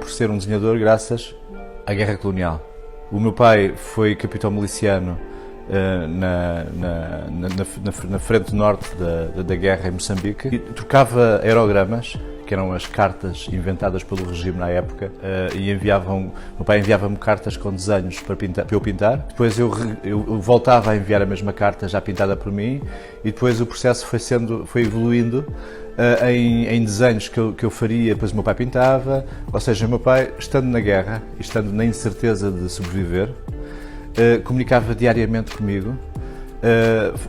por ser um desenhador graças à Guerra Colonial. O meu pai foi capitão miliciano na frente norte da guerra em Moçambique e trocava aerogramas, que eram as cartas inventadas pelo regime na época, e meu pai enviava-me cartas com desenhos para eu pintar. Depois eu voltava a enviar a mesma carta já pintada por mim, e depois o processo foi evoluindo em desenhos que eu faria, depois o meu pai pintava. Ou seja, o meu pai, estando na guerra e estando na incerteza de sobreviver, comunicava diariamente comigo,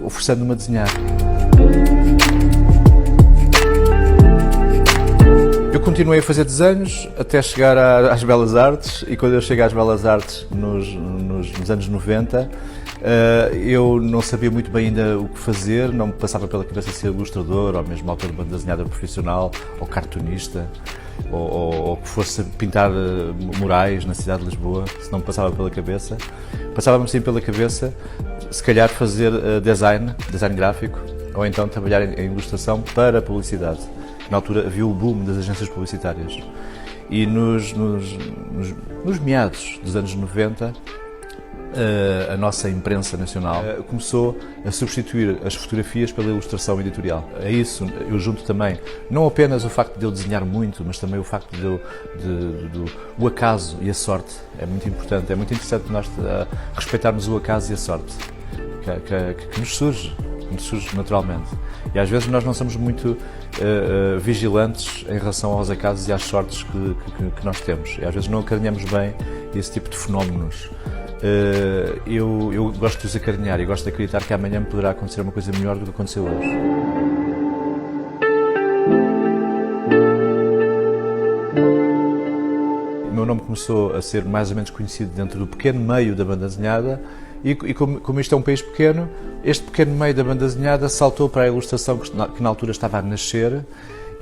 oferecendo-me a desenhar. Eu continuei a fazer desenhos até chegar às Belas Artes, e quando eu cheguei às Belas Artes nos anos 90, eu não sabia muito bem ainda o que fazer, não me passava pela cabeça ser ilustrador, ou mesmo autor de banda desenhada profissional, ou cartunista, ou que fosse pintar murais na cidade de Lisboa, se não me passava pela cabeça. Passava-me sim pela cabeça, se calhar fazer design gráfico, ou então trabalhar em ilustração para a publicidade. Na altura havia o boom das agências publicitárias, e nos meados dos anos 90 a nossa imprensa nacional começou a substituir as fotografias pela ilustração editorial. A isso eu junto também não apenas o facto de eu desenhar muito, mas também o facto o acaso e a sorte. É muito importante, é muito interessante nós respeitarmos o acaso e a sorte que nos surge naturalmente. E às vezes nós não somos muito vigilantes em relação aos acasos e às sortes que nós temos. E às vezes não acarinhamos bem esse tipo de fenómenos. Eu gosto de os acarinhar e gosto de acreditar que amanhã poderá acontecer uma coisa melhor do que aconteceu hoje. O meu nome começou a ser mais ou menos conhecido dentro do pequeno meio da banda desenhada, e como isto é um país pequeno, este pequeno meio da banda desenhada saltou para a ilustração que na altura estava a nascer,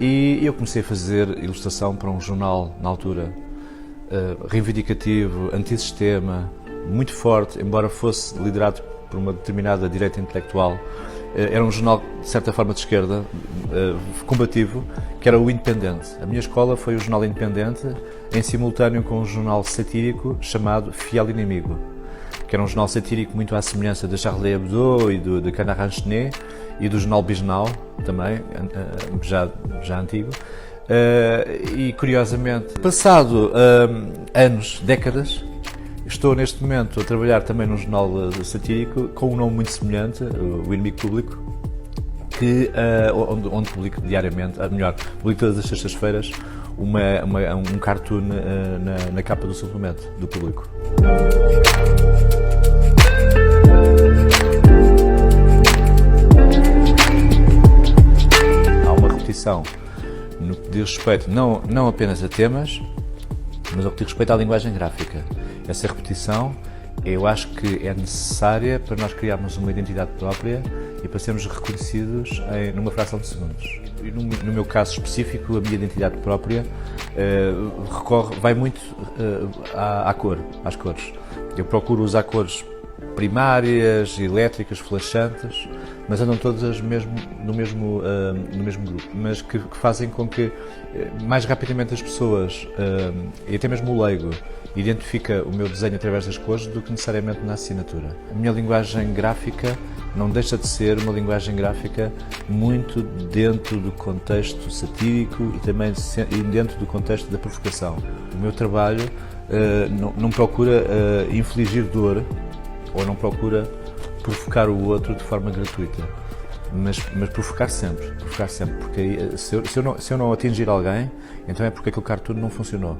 e eu comecei a fazer ilustração para um jornal na altura reivindicativo, antissistema, muito forte, embora fosse liderado por uma determinada direita intelectual. Era um jornal, de certa forma, de esquerda, combativo, que era o Independente. A minha escola foi o Jornal Independente, em simultâneo com um jornal satírico chamado Fiel Inimigo, que era um jornal satírico muito à semelhança de Charlie Hebdo e de Canard Enchaîné, e do jornal Bijenal, também, já antigo. E, curiosamente, passado anos, décadas, estou neste momento a trabalhar também num jornal satírico com um nome muito semelhante, o Inimigo Público, onde publico diariamente, publico todas as sextas-feiras, um cartoon na capa do suplemento do Público. Há uma repetição no que diz respeito não apenas a temas, mas ao que diz respeito à linguagem gráfica. Essa repetição, eu acho que é necessária para nós criarmos uma identidade própria e para sermos reconhecidos numa fração de segundos. E no meu caso específico, a minha identidade própria vai muito às cores. Eu procuro usar cores primárias, elétricas, flashantes, mas andam todas no mesmo grupo, mas que fazem com que mais rapidamente as pessoas, e até mesmo o leigo, identifica o meu desenho através das cores do que necessariamente na assinatura. A minha linguagem gráfica não deixa de ser uma linguagem gráfica muito dentro do contexto satírico e também dentro do contexto da provocação. O meu trabalho não procura infligir dor, ou não procura provocar o outro de forma gratuita, mas provocar sempre, porque se eu não atingir alguém, então é porque aquele cartoon não funcionou.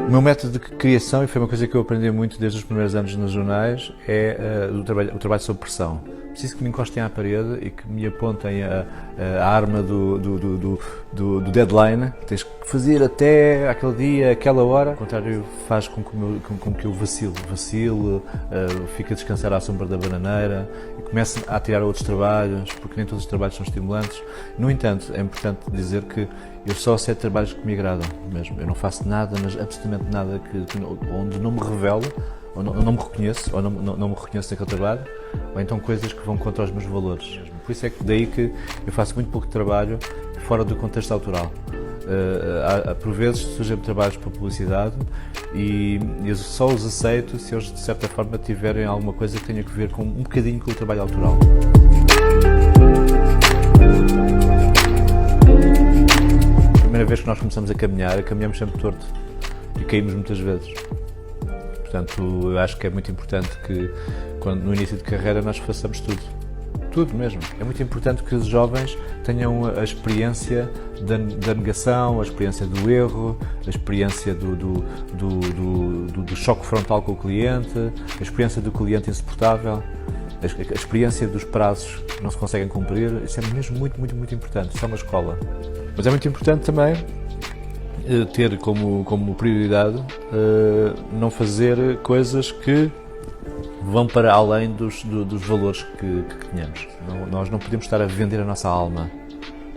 O meu método de criação, e foi uma coisa que eu aprendi muito desde os primeiros anos nos jornais, é o trabalho sob pressão. Preciso que me encostem à parede e que me apontem a arma do deadline. Tens que fazer até aquele dia, aquela hora. Ao contrário, faz com que eu vacile, fique a descansar à sombra da bananeira e comece a tirar outros trabalhos, porque nem todos os trabalhos são estimulantes. No entanto, é importante dizer que eu só aceito trabalhos que me agradam mesmo. Eu não faço nada, mas absolutamente nada onde não me revelo, ou não me reconheço, ou não me reconheço naquele trabalho, ou então coisas que vão contra os meus valores. Por isso é que daí que eu faço muito pouco trabalho fora do contexto autoral. Por vezes surgem trabalhos para publicidade e eu só os aceito se eles de certa forma tiverem alguma coisa que tenha a ver com um bocadinho com o trabalho autoral. A primeira vez que nós começamos a caminhar, caminhamos sempre torto e caímos muitas vezes. Portanto, eu acho que é muito importante que no início de carreira nós façamos tudo mesmo. É muito importante que os jovens tenham a experiência da negação, a experiência do erro, a experiência do choque frontal com o cliente, a experiência do cliente insuportável, a experiência dos prazos que não se conseguem cumprir. Isso é mesmo muito importante. Isso é uma escola. Mas é muito importante também ter como prioridade não fazer coisas que vão para além dos valores que tenhamos. Nós não podemos estar a vender a nossa alma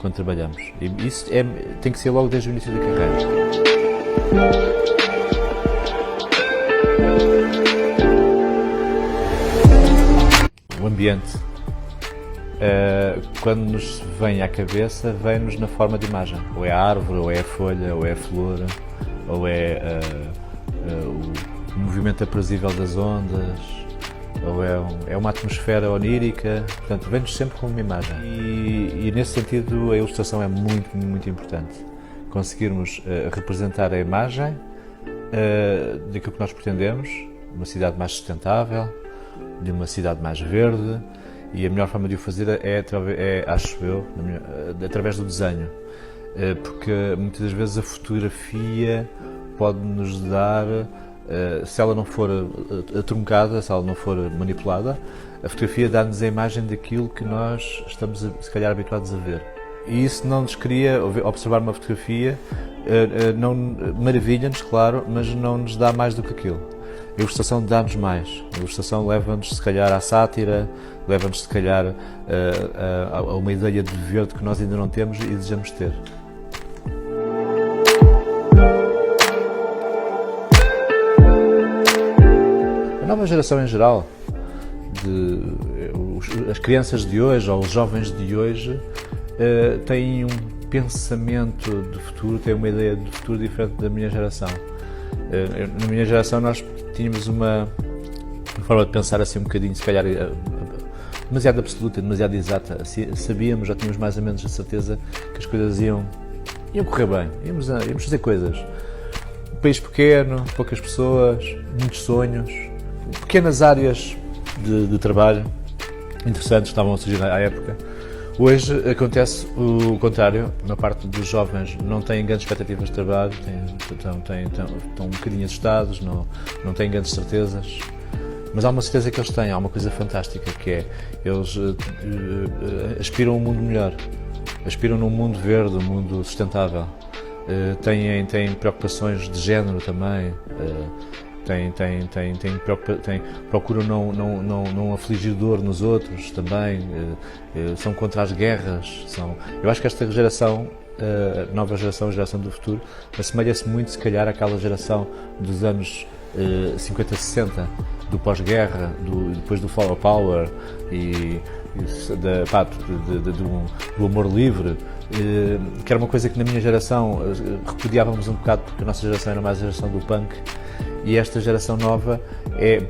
quando trabalhamos. E isso tem que ser logo desde o início da carreira. O ambiente, quando nos vem à cabeça, vem-nos na forma de imagem. Ou é a árvore, ou é a folha, ou é a flor, ou é o movimento aprazível das ondas, ou é uma atmosfera onírica. Portanto, vem-nos sempre como uma imagem. E nesse sentido a ilustração é muito importante. Conseguirmos representar a imagem daquilo que nós pretendemos, uma cidade mais sustentável, de uma cidade mais verde, e a melhor forma de o fazer acho eu, através do desenho. Porque muitas das vezes a fotografia pode nos dar, se ela não for truncada, se ela não for manipulada, a fotografia dá-nos a imagem daquilo que nós estamos, se calhar, habituados a ver. E isso não nos cria, observar uma fotografia, não maravilha-nos, claro, mas não nos dá mais do que aquilo. A ilustração dá-nos mais. A ilustração leva-nos, se calhar, à sátira, leva-nos, se calhar, a uma ideia de verde que nós ainda não temos e desejamos ter. A nova geração em geral, as crianças de hoje ou os jovens de hoje têm um pensamento de futuro, têm uma ideia de futuro diferente da minha geração. Na minha geração nós tínhamos uma forma de pensar assim um bocadinho, se calhar, demasiado absoluta, demasiado exata. Sabíamos, já tínhamos mais ou menos a certeza que as coisas iam correr bem, íamos fazer coisas. Um país pequeno, poucas pessoas, muitos sonhos, pequenas áreas de trabalho interessantes que estavam a surgir à época. Hoje acontece o contrário. A parte dos jovens não têm grandes expectativas de trabalho, estão um bocadinho assustados, não têm grandes certezas. Mas há uma certeza que eles têm, há uma coisa fantástica, que é, eles aspiram a um mundo melhor, aspiram num mundo verde, um mundo sustentável. Têm preocupações de género também, procuram não afligir dor nos outros também, são contra as guerras. Eu acho que esta geração, a nova geração, a geração do futuro, assemelha-se muito, se calhar, àquela geração dos anos 50, 60, do pós-guerra, depois do Flower Power e do amor livre, que era uma coisa que na minha geração repudiávamos um bocado, porque a nossa geração era mais a geração do punk, e esta geração nova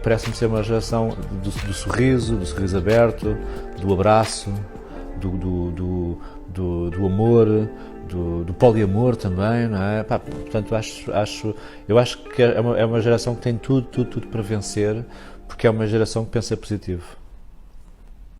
parece-me ser uma geração do sorriso aberto, do abraço, do amor, do poliamor também, não é? Portanto, eu acho que é uma geração que tem tudo para vencer, porque é uma geração que pensa positivo.